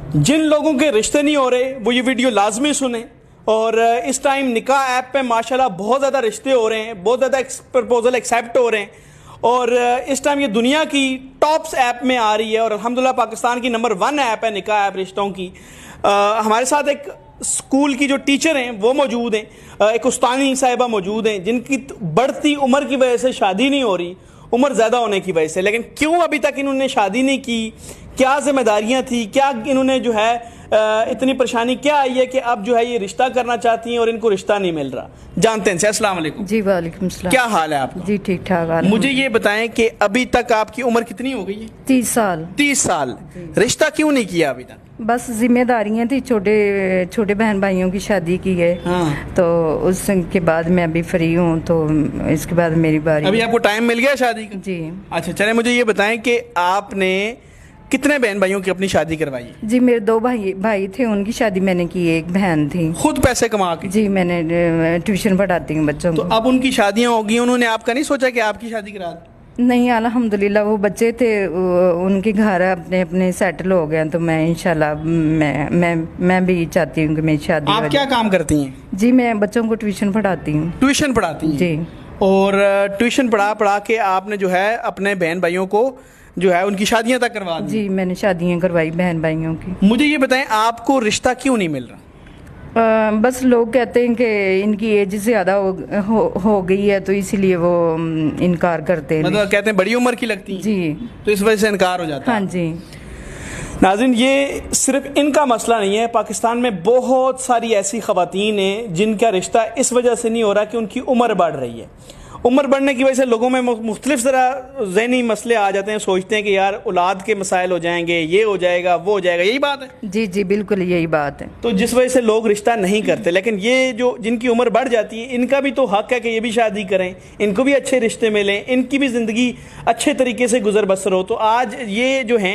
जिन लोगों के रिश्ते नहीं हो रहे वो ये वीडियो लाजमी सुने। और इस टाइम निकाह ऐप पे माशाल्लाह बहुत ज़्यादा रिश्ते हो रहे हैं, बहुत ज़्यादा प्रपोजल एक्सेप्ट हो रहे हैं और इस टाइम ये दुनिया की टॉप्स ऐप में आ रही है और अल्हम्दुलिल्लाह पाकिस्तान की नंबर 1 ऐप है निकाह ऐप रिश्तों की। हमारे साथ एक स्कूल की जो टीचर हैं वो मौजूद हैं, एक उस्तानी साहिबा मौजूद हैं जिनकी बढ़ती उम्र की वजह से शादी नहीं हो रही, उम्र ज़्यादा होने की वजह से। लेकिन क्यों अभी तक इन्होंने शादी नहीं की, क्या जिम्मेदारियां थी, क्या इन्होंने जो है इतनी परेशानी क्या आई है कि अब जो है ये रिश्ता करना चाहती हैं और इनको रिश्ता नहीं मिल रहा, जानते हैं। अस्सलाम वालेकुम। जी वालेकुम सलाम। क्या हाल है आपका? जी ठीक ठाक। मुझे ये बताएं कि अभी तक आपकी उम्र कितनी हो गई है? 30 साल। 30 साल। रिश्ता क्यों नहीं किया अभी तक? बस जिम्मेदारियां थी, छोटे बहन भाइयों की शादी की है। हाँ। तो उसके बाद मैं अभी फ्री हूँ, तो इसके बाद मेरी बारी। अभी आपको टाइम मिल गया शादी का? जी। अच्छा चले, मुझे ये बताएं कि आपने कितने बहन भाइयों की अपनी शादी करवाई? जी मेरे 2 भाई थे, उनकी शादी मैंने की, एक बहन थी। खुद पैसे कमा के? जी मैंने ट्यूशन पढ़ाती हूँ बच्चों को। तो अब उनकी शादियां होगी, उन्होंने आपका नहीं सोचा कि आपकी शादी करा दें? नहीं, अल्हम्दुलिल्लाह वो बच्चे थे, उनके घर अपने अपने सेटल हो गए, तो मैं इंशाल्लाह मैं भी चाहती हूँ कि मेरी शादी। आप क्या काम करती हैं? जी मैं बच्चों को ट्यूशन पढ़ाती हूँ। ट्यूशन पढ़ाती हैं? जी। और ट्यूशन पढ़ा के आपने जो है अपने बहन भाइयों को जो है उनकी शादियां तक करवा दी? जी मैंने शादियां करवाई बहन भाइयों की। मुझे ये बताएं आपको रिश्ता क्यों नहीं मिल रहा? बस लोग कहते हैं कि इनकी एज ज़्यादा हो गई है, तो इसीलिए वो इनकार करते हैं। मतलब कहते हैं बड़ी उम्र की लगती है? जी। तो इस वजह से इनकार हो जाता है? हाँ जी। नाज़रीन, ये सिर्फ इनका मसला नहीं है, पाकिस्तान में बहुत सारी ऐसी ख़वातीन हैं जिनका रिश्ता इस वजह से नहीं हो रहा कि उनकी उम्र बढ़ रही है। उम्र बढ़ने की वजह से लोगों में मुख्तलिफ तरह ज़हनी मसले आ जाते हैं, सोचते हैं कि यार औलाद के मसाइल हो जाएंगे, ये हो जाएगा, वो हो जाएगा। यही बात है? जी जी बिल्कुल यही बात है। तो जिस वजह से लोग रिश्ता नहीं करते। लेकिन ये जो जिनकी उम्र बढ़ जाती है इनका भी तो हक है कि ये भी शादी करें, इनको भी अच्छे रिश्ते मिलें, इनकी भी ज़िंदगी अच्छे तरीके से गुजर बसर हो। तो आज ये जो हैं